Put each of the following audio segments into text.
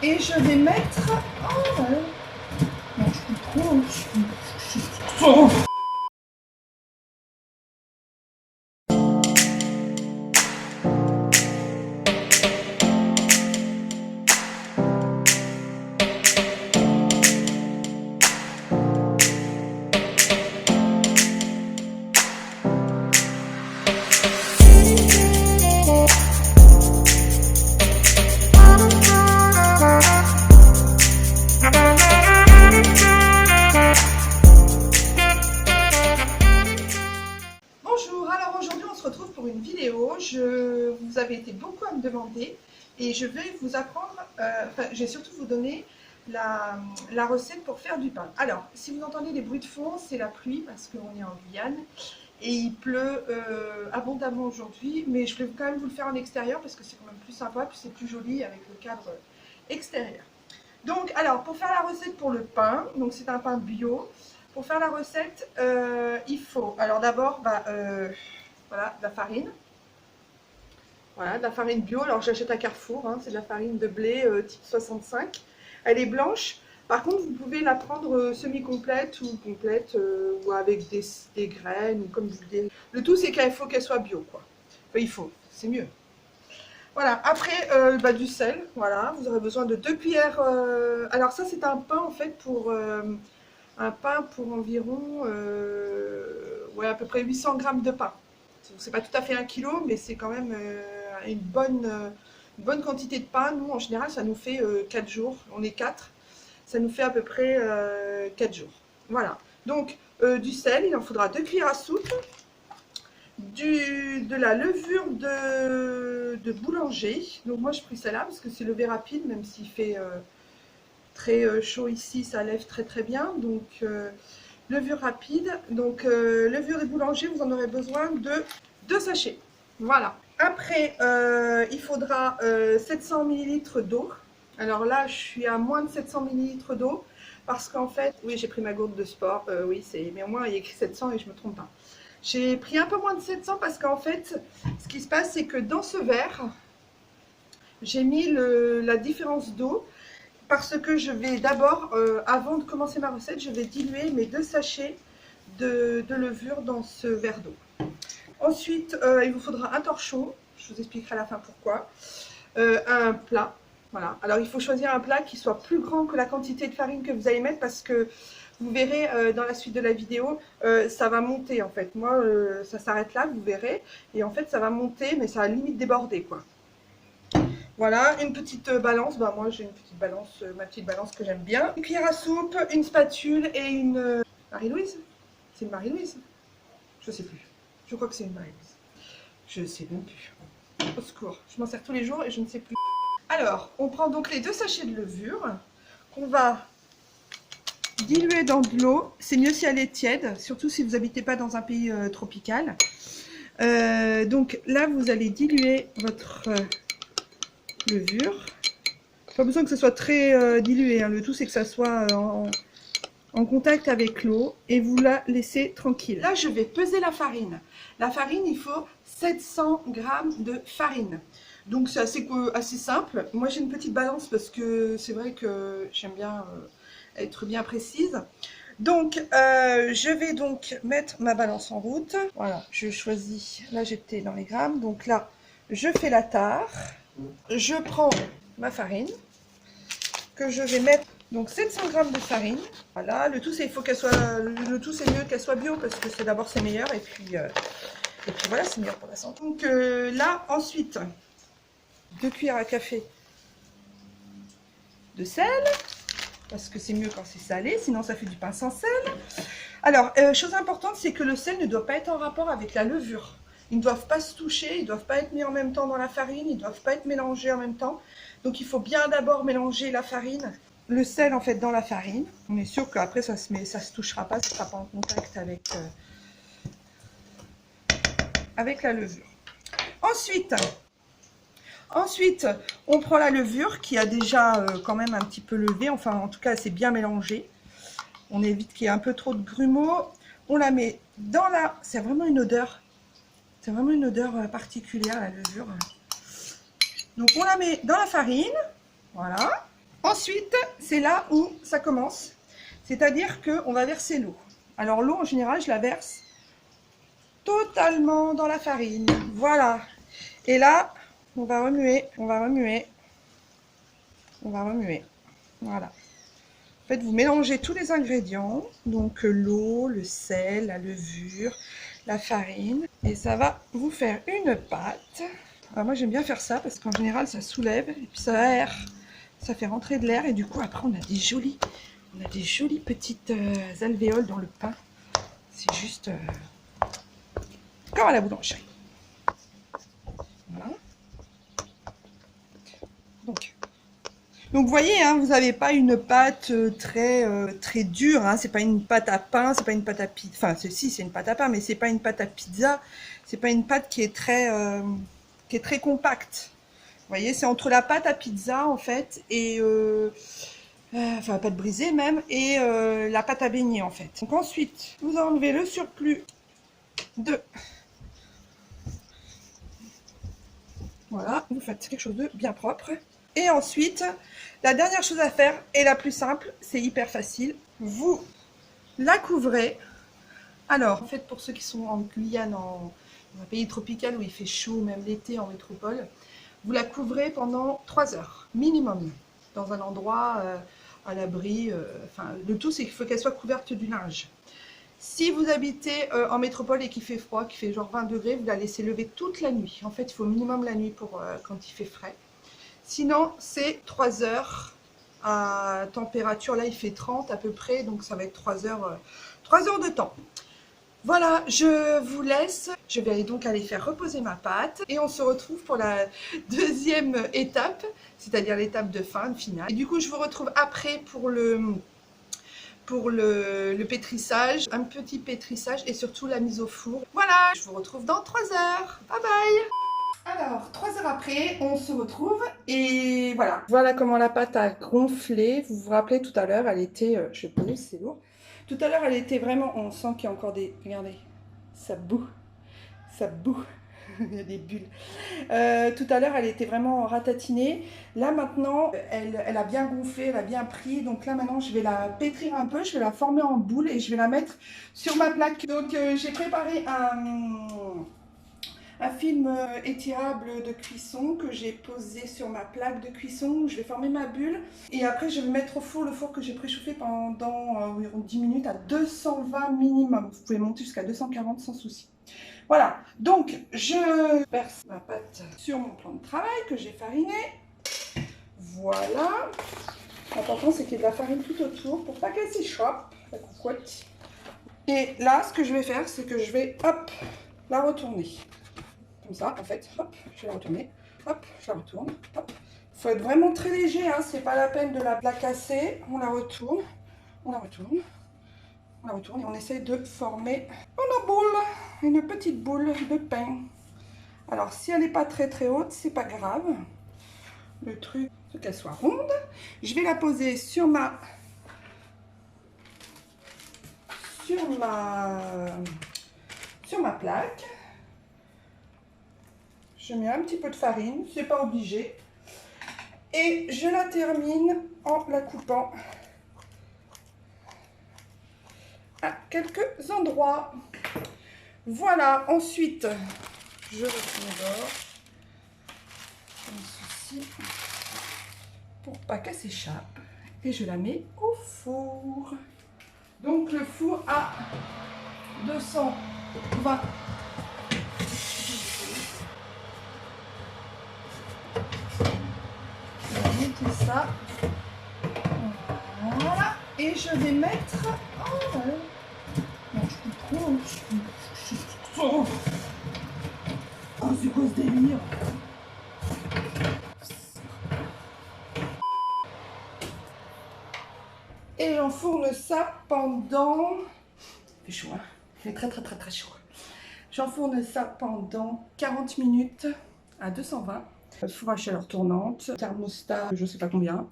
Et je vais mettre... Oh, non, je coupe trop. Bonjour, alors aujourd'hui on se retrouve pour une vidéo. Vous avez été beaucoup à me demander et je vais vous apprendre, je vais surtout vous donner la recette pour faire du pain. Alors, si vous entendez des bruits de fond, c'est la pluie parce qu'on est en Guyane et il pleut abondamment aujourd'hui, mais je vais quand même vous le faire en extérieur parce que c'est quand même plus sympa, puis c'est plus joli avec le cadre extérieur. Donc, alors, pour faire la recette pour le pain, donc c'est un pain bio. Pour faire la recette, il faut, alors d'abord, voilà, de la farine. Voilà, de la farine bio. Alors j'achète à Carrefour, hein, c'est de la farine de blé type 65. Elle est blanche. Par contre, vous pouvez la prendre semi-complète ou complète ou avec des graines ou comme vous voulez. Le tout, c'est qu'il faut qu'elle soit bio, quoi. Enfin, il faut, c'est mieux. Voilà, après du sel, voilà, vous aurez besoin de 2 cuillères. Alors ça, c'est un pain en fait pour environ ouais, à peu près 800 grammes de pain. C'est pas tout à fait 1 kilo, mais c'est quand même une bonne quantité de pain. Nous, en général, ça nous fait 4 jours. On est 4. Ça nous fait à peu près 4 jours. Voilà. Donc, du sel, il en faudra 2 cuillères à soupe. De la levure de boulanger. Donc, moi, je pris celle-là parce que c'est levé rapide, même s'il fait très chaud ici, ça lève très bien. Donc, levure rapide. Donc, levure de boulanger, vous en aurez besoin de 2 sachets. Voilà. Après, il faudra 700 ml d'eau. Alors là, je suis à moins de 700 ml d'eau. Parce qu'en fait, oui, j'ai pris ma gourde de sport. Oui, mais au moins, il y a écrit 700 et je me trompe pas. J'ai pris un peu moins de 700 parce qu'en fait, ce qui se passe, c'est que dans ce verre, j'ai mis la différence d'eau. Parce que je vais d'abord, avant de commencer ma recette, je vais diluer mes 2 sachets de levure dans ce verre d'eau. Ensuite, il vous faudra un torchon, je vous expliquerai à la fin pourquoi, un plat, voilà. Alors il faut choisir un plat qui soit plus grand que la quantité de farine que vous allez mettre parce que vous verrez dans la suite de la vidéo, ça va monter en fait. Moi, ça s'arrête là, vous verrez, et en fait ça va monter, mais ça va limite déborder quoi. Voilà, une petite balance, moi j'ai une petite balance, ma petite balance que j'aime bien. Une cuillère à soupe, une spatule et une... Marie-Louise? C'est une Marie-Louise? Je sais plus. Je crois que c'est une Marie-Louise. Je sais même plus. Au secours, je m'en sers tous les jours et je ne sais plus. Alors, on prend donc les 2 sachets de levure qu'on va diluer dans de l'eau. C'est mieux si elle est tiède, surtout si vous n'habitez pas dans un pays tropical. Donc là, vous allez diluer votre... levure. Pas besoin que ce soit très dilué, hein. Le tout c'est que ça soit en contact avec l'eau et vous la laissez tranquille. Là je vais peser la farine. La farine, il faut 700 grammes de farine. Donc c'est assez simple. Moi j'ai une petite balance parce que c'est vrai que j'aime bien être bien précise. Donc je vais donc mettre ma balance en route. Voilà, je choisis, là j'étais dans les grammes, donc là je fais la tare. Je prends ma farine que je vais mettre, donc 700 grammes de farine. Voilà, le tout c'est mieux qu'elle soit bio parce que c'est d'abord c'est meilleur et puis voilà, c'est meilleur pour la santé. Donc là ensuite 2 cuillères à café de sel parce que c'est mieux quand c'est salé, sinon ça fait du pain sans sel. Alors chose importante, c'est que le sel ne doit pas être en rapport avec la levure. Ils ne doivent pas se toucher, ils ne doivent pas être mis en même temps dans la farine, ils ne doivent pas être mélangés en même temps. Donc il faut bien d'abord mélanger la farine, le sel en fait dans la farine. On est sûr qu'après ça se touchera pas, ça ne sera pas en contact avec la levure. Ensuite, on prend la levure qui a déjà quand même un petit peu levé, enfin en tout cas c'est bien mélangé. On évite qu'il y ait un peu trop de grumeaux. On la met dans la... C'est vraiment une odeur. C'est vraiment une odeur particulière, la levure. Donc, on la met dans la farine. Voilà. Ensuite, c'est là où ça commence. C'est-à-dire qu'on va verser l'eau. Alors l'eau, en général, je la verse totalement dans la farine. Voilà. Et là, on va remuer, on va remuer, on va remuer. Voilà. En fait, vous mélangez tous les ingrédients. Donc l'eau, le sel, la levure, la farine. Et ça va vous faire une pâte. Alors moi, j'aime bien faire ça parce qu'en général, ça soulève et puis ça aère. Ça fait rentrer de l'air et du coup, après, on a des jolies petites alvéoles dans le pain. C'est juste comme à la boulangerie. Voilà. Donc vous voyez, hein, vous n'avez pas une pâte très dure. Hein, c'est pas une pâte à pain, c'est pas une pâte à pizza. Enfin, si, c'est une pâte à pain, mais c'est pas une pâte à pizza. C'est pas une pâte qui est très compacte. Vous voyez, c'est entre la pâte à pizza en fait et enfin la pâte brisée même et la pâte à beignet en fait. Donc ensuite, vous enlevez le surplus de... Voilà, vous faites quelque chose de bien propre. Et ensuite, la dernière chose à faire, et la plus simple, c'est hyper facile, vous la couvrez. Alors, en fait, pour ceux qui sont en Guyane, dans un pays tropical où il fait chaud, même l'été en métropole, vous la couvrez pendant 3 heures, minimum, dans un endroit à l'abri. Enfin, le tout, c'est qu'il faut qu'elle soit couverte du linge. Si vous habitez en métropole et qu'il fait froid, qu'il fait genre 20 degrés, vous la laissez lever toute la nuit. En fait, il faut minimum la nuit pour quand il fait frais. Sinon, c'est 3 heures à température. Là, il fait 30 à peu près, donc ça va être 3 heures de temps. Voilà, je vous laisse. Je vais donc aller faire reposer ma pâte et on se retrouve pour la deuxième étape, c'est-à-dire l'étape de fin, de finale. Et du coup, je vous retrouve après pour le pétrissage, un petit pétrissage et surtout la mise au four. Voilà, je vous retrouve dans 3 heures. Bye bye! Alors, 3 heures après, on se retrouve et voilà. Voilà comment la pâte a gonflé. Vous vous rappelez tout à l'heure, elle était, je pose, c'est lourd. Tout à l'heure, elle était vraiment, on sent qu'il y a encore des, regardez, ça boue, il y a des bulles. Tout à l'heure, elle était vraiment ratatinée. Là, maintenant, elle a bien gonflé, elle a bien pris. Donc là, maintenant, je vais la pétrir un peu, je vais la former en boule et je vais la mettre sur ma plaque. Donc, j'ai préparé un film étirable de cuisson que j'ai posé sur ma plaque de cuisson. Je vais former ma bulle et après je vais mettre au four, le four que j'ai préchauffé pendant environ 10 minutes à 220 minimum. Vous pouvez monter jusqu'à 240 sans souci. Voilà, donc je verse ma pâte sur mon plan de travail que j'ai fariné. Voilà. L'important c'est qu'il y ait de la farine tout autour pour pas qu'elle s'échappe, la coucotte. Et là, ce que je vais faire, c'est que je vais, hop, la retourner. Comme ça, en fait, hop, je vais la retourner, hop, je la retourne, hop. Il faut être vraiment très léger, hein, c'est pas la peine de la casser. On la retourne, on la retourne, on la retourne et on essaye de former une boule, une petite boule de pain. Alors, si elle n'est pas très haute, c'est pas grave. Le truc, c'est qu'elle soit ronde. Je vais la poser sur ma plaque. Je mets un petit peu de farine, c'est pas obligé. Et je la termine en la coupant à quelques endroits. Voilà, ensuite, je retourne dehors, comme ceci, pour pas qu'elle s'échappe. Et je la mets au four. Donc le four à 220. Ça, voilà, et je vais mettre, oh là là, non, je coupe trop, oh, c'est quoi ce délire? Et j'enfourne ça pendant, il fait chaud, hein, il fait très chaud. J'enfourne ça pendant 40 minutes à 220. Four à chaleur tournante, thermostat, je sais pas combien.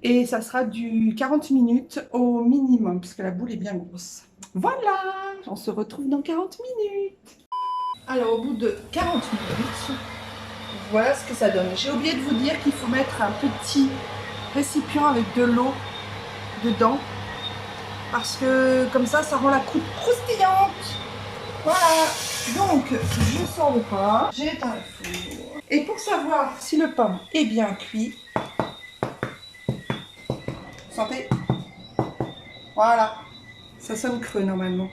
Et ça sera du 40 minutes au minimum, parce que la boule est bien grosse. Voilà, on se retrouve dans 40 minutes. Alors, au bout de 40 minutes, voilà ce que ça donne. J'ai oublié de vous dire qu'il faut mettre un petit récipient avec de l'eau dedans. Parce que comme ça rend la croûte croustillante. Voilà. Donc, je sors le pain. J'éteins le four. Et pour savoir si le pain est bien cuit, sentez. Voilà. Ça sonne creux normalement.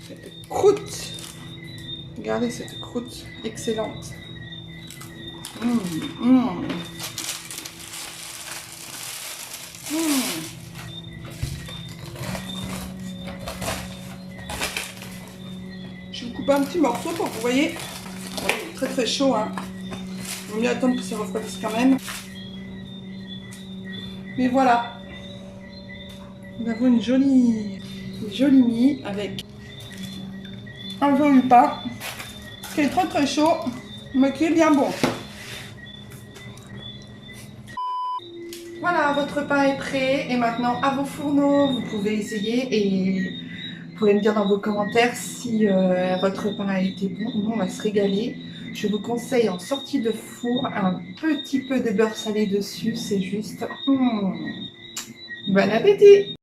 Cette croûte. Regardez cette croûte excellente. Je vous coupe un petit morceau pour que vous voyez. Très très chaud, hein. Il vaut mieux attendre que ça refroidisse quand même. Mais voilà. Nous avons une jolie mie avec un joli pain qui est très très chaud, mais qui est bien bon. Voilà, votre pain est prêt et maintenant à vos fourneaux, vous pouvez essayer et vous pouvez me dire dans vos commentaires si votre pain a été bon ou non, on va se régaler. Je vous conseille en sortie de four un petit peu de beurre salé dessus, c'est juste bon appétit!